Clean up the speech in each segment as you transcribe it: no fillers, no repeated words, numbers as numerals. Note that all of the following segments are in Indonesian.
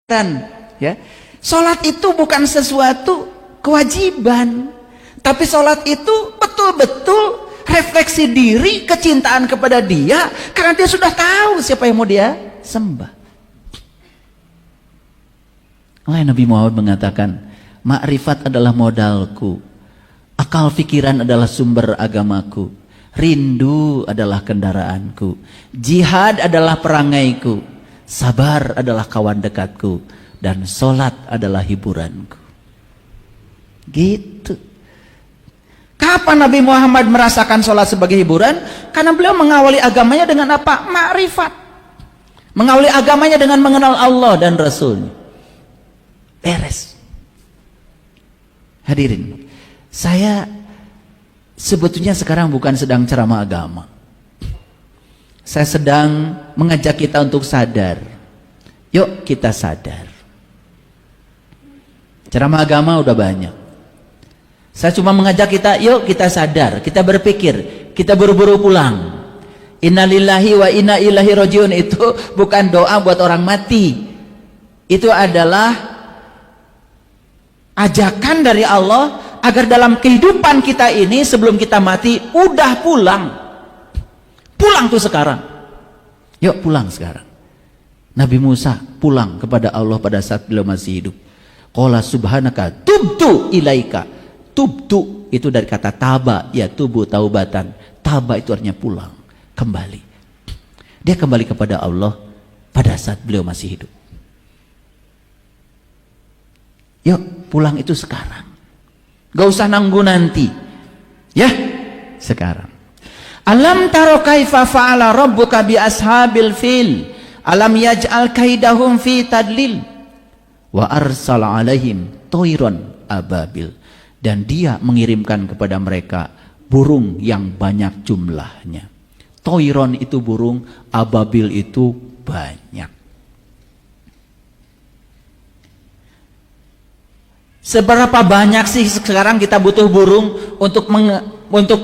Ya, sholat itu bukan sesuatu kewajiban, tapi sholat itu betul-betul refleksi diri, kecintaan kepada dia, karena dia sudah tahu siapa yang mau dia sembah. Oleh Nabi Muhammad mengatakan, makrifat adalah modalku, akal pikiran adalah sumber agamaku, rindu adalah kendaraanku, jihad adalah perangaiku, sabar adalah kawan dekatku, dan sholat adalah hiburanku. Gitu. Kapan Nabi Muhammad merasakan sholat sebagai hiburan? Karena beliau mengawali agamanya dengan apa? Makrifat. Mengawali agamanya dengan mengenal Allah dan Rasulnya. Beres. Hadirin, saya sebetulnya sekarang bukan sedang ceramah agama. Saya sedang mengajak kita untuk sadar. Yuk kita sadar. Ceramah agama udah banyak. Saya cuma mengajak kita, yuk kita sadar, kita berpikir, kita buru-buru pulang. Innalillahi wa inna ilaihi rajiun itu bukan doa buat orang mati. Itu adalah ajakan dari Allah agar dalam kehidupan kita ini sebelum kita mati udah pulang. Pulang tuh sekarang. Yuk pulang sekarang. Nabi Musa pulang kepada Allah pada saat beliau masih hidup. Qala subhanaka tubtu ilaika. Tubtu itu dari kata taba, ya tubuh taubatan. Taba itu artinya pulang, kembali. Dia kembali kepada Allah pada saat beliau masih hidup. Yuk pulang itu sekarang. Gak usah nunggu nanti. Ya, sekarang. Alam taro kaifa fa'ala rabbuka bi ashabil fil. Alam yaj'al kaidahum fi tadlil. Wa arsala alaihim toiron ababil. Dan dia mengirimkan kepada mereka burung yang banyak jumlahnya. Toiron itu burung, ababil itu banyak. Seberapa banyak sih sekarang kita butuh burung untuk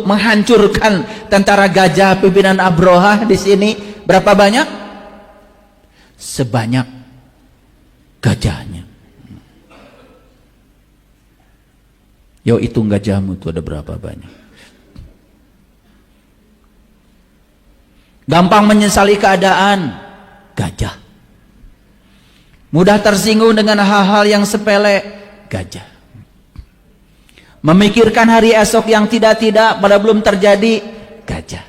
menghancurkan tentara gajah pimpinan Abroha di sini? Berapa banyak? Sebanyak gajahnya. Yo hitung gajahmu itu ada berapa banyak. Gampang menyesali keadaan, gajah. Mudah tersinggung dengan hal-hal yang sepele, gajah. Memikirkan hari esok yang tidak-tidak pada belum terjadi, gajah.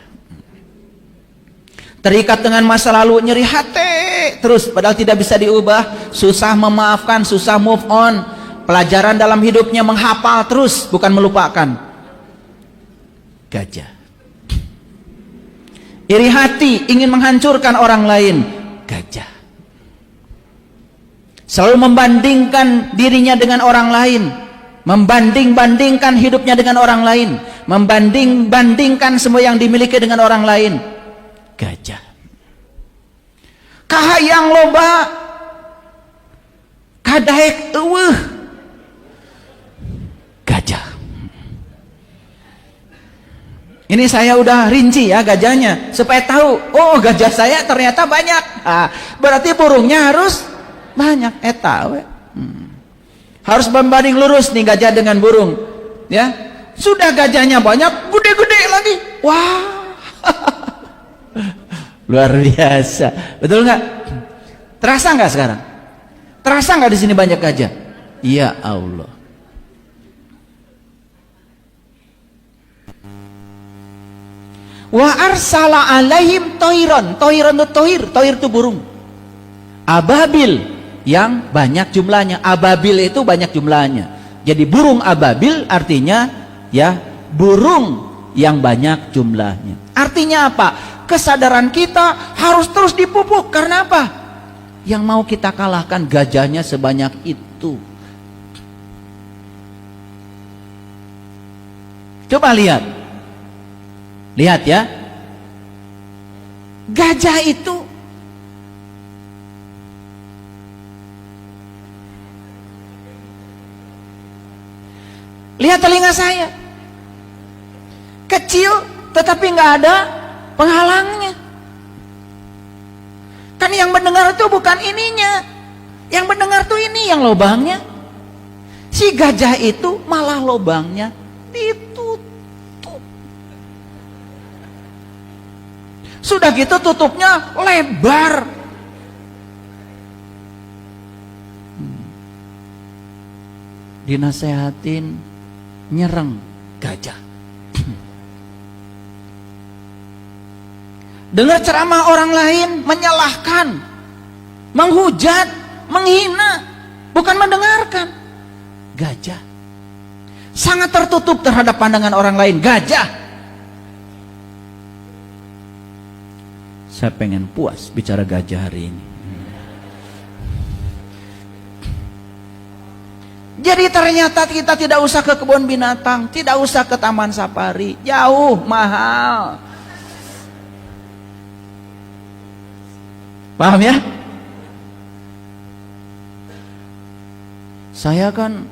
Terikat dengan masa lalu, nyeri hati terus padahal tidak bisa diubah, susah memaafkan, susah move on. Pelajaran dalam hidupnya menghafal terus, bukan melupakan. Gajah. Iri hati, ingin menghancurkan orang lain. Gajah. Selalu membandingkan dirinya dengan orang lain. Membanding-bandingkan hidupnya dengan orang lain. Membanding-bandingkan semua yang dimiliki dengan orang lain. Gajah. Kahayang loba. Kadaek eueuh. Gajah. Ini saya udah rinci ya gajahnya supaya tahu, oh gajah saya ternyata banyak. Berarti burungnya harus banyak. Harus membanding lurus nih gajah dengan burung. Ya, sudah gajahnya banyak, gede-gede lagi. Wah, luar biasa. Betul nggak? Terasa nggak sekarang? Terasa nggak di sini banyak gajah? Ya Allah. Wa arsala alaihim toiron. Toiron itu toir. Toir itu burung. Ababil yang banyak jumlahnya. Ababil itu banyak jumlahnya. Jadi burung ababil artinya ya burung yang banyak jumlahnya. Artinya apa? Kesadaran kita harus terus dipupuk. Karena apa? Yang mau kita kalahkan gajahnya sebanyak itu. Coba lihat. Lihat ya. Gajah itu lihat telinga saya. Kecil tetapi nggak ada penghalangnya. Kan yang mendengar itu bukan ininya, Yang mendengar tuh ini yang lubangnya. Si gajah itu malah lubangnya ditutup. Sudah gitu tutupnya lebar. Dinasehatin nyerang gajah. Dengar ceramah orang lain, menyalahkan, menghujat, menghina, bukan mendengarkan. Gajah sangat tertutup terhadap pandangan orang lain. Gajah. Saya pengen puas bicara gajah hari ini. Jadi ternyata kita tidak usah ke kebun binatang, tidak usah ke taman safari, jauh, mahal. Paham ya? Saya kan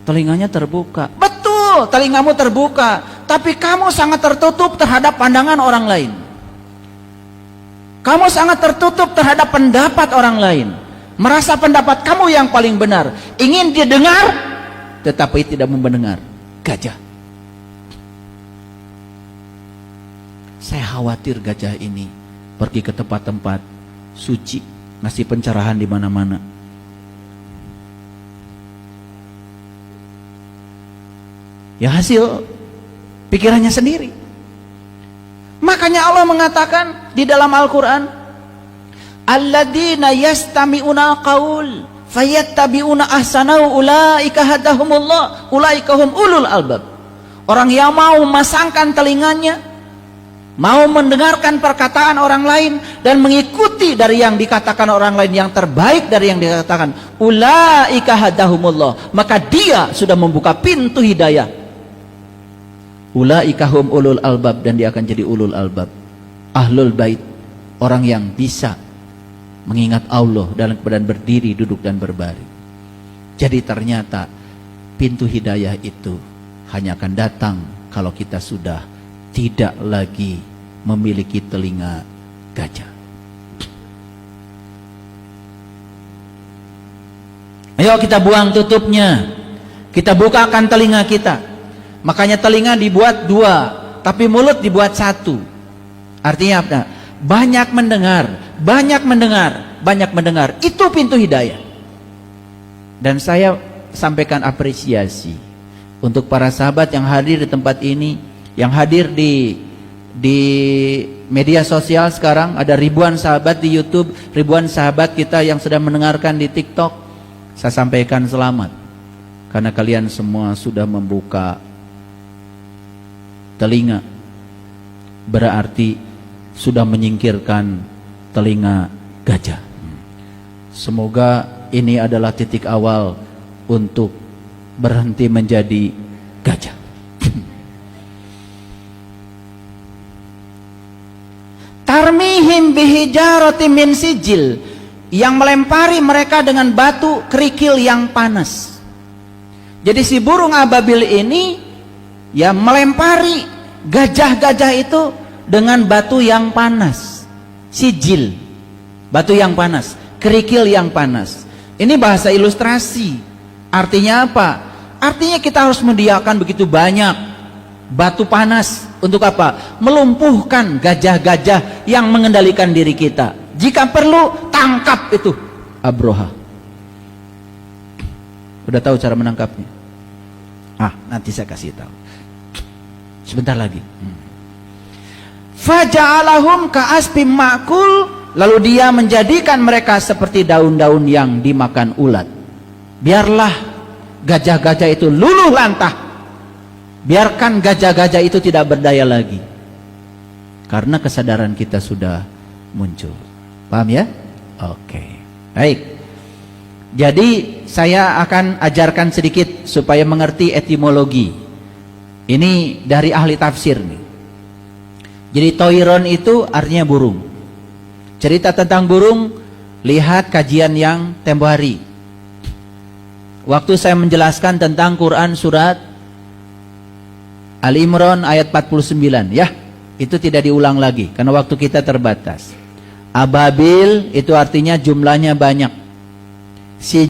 telinganya terbuka. Betul, telingamu terbuka, tapi kamu sangat tertutup terhadap pandangan orang lain. Kamu sangat tertutup terhadap pendapat orang lain. Merasa pendapat kamu yang paling benar. Ingin didengar, tetapi tidak mendengar. Gajah. Saya khawatir gajah ini pergi ke tempat-tempat suci, ngasih pencerahan di mana-mana. Ya hasil pikirannya sendiri. Makanya Allah mengatakan di dalam Al-Quran, alladzina yastami'una qaul fayattabi'una ahsanahu ulaika hadahumullah ulaika hum ulul albab. Orang yang mau memasangkan telinganya, mau mendengarkan perkataan orang lain dan mengikuti dari yang dikatakan orang lain yang terbaik dari yang dikatakan, ulaika hadahumullah, maka dia sudah membuka pintu hidayah. Ulaika hum ulul albab, dan dia akan jadi ulul albab, ahlul bait, orang yang bisa mengingat Allah dalam keadaan berdiri, duduk dan berbaring. Jadi ternyata pintu hidayah itu hanya akan datang kalau kita sudah tidak lagi memiliki telinga gajah. Ayo kita buang tutupnya, kita bukakan telinga kita. Makanya telinga dibuat dua, tapi mulut dibuat satu. Artinya apa? Banyak mendengar, banyak mendengar, banyak mendengar. Itu pintu hidayah. Dan saya sampaikan apresiasi untuk para sahabat yang hadir di tempat ini, yang hadir di media sosial sekarang. Ada ribuan sahabat di YouTube, ribuan sahabat kita yang sedang mendengarkan di TikTok. Saya sampaikan selamat, karena kalian semua sudah membuka telinga, berarti sudah menyingkirkan telinga gajah. Semoga ini adalah titik awal untuk berhenti menjadi gajah. Tarmihim bihijaratin min sijil, yang melempari mereka dengan batu kerikil yang panas. Jadi si burung ababil ini ya melempari gajah-gajah itu dengan batu yang panas. Sijil, batu yang panas, kerikil yang panas. Ini bahasa ilustrasi. Artinya apa? Artinya kita harus menyediakan begitu banyak batu panas. Untuk apa? Melumpuhkan gajah-gajah yang mengendalikan diri kita. Jika perlu, tangkap itu Abroha. Udah tahu cara menangkapnya? Nanti saya kasih tahu. Sebentar lagi. Faja'alahum ka'asfim ma'kul, lalu dia menjadikan mereka seperti daun-daun yang dimakan ulat. Biarlah gajah-gajah itu luluh lantah. Biarkan gajah-gajah itu tidak berdaya lagi. Karena kesadaran kita sudah muncul. Paham ya? Oke. Baik. Jadi saya akan ajarkan sedikit supaya mengerti etimologi. Ini dari ahli tafsir nih. Jadi toiron itu artinya burung. Cerita tentang burung, lihat kajian yang tempo hari. Waktu saya menjelaskan tentang Quran surat Al-Imran ayat 49 ya. Itu tidak diulang lagi karena waktu kita terbatas. Ababil itu artinya jumlahnya banyak. si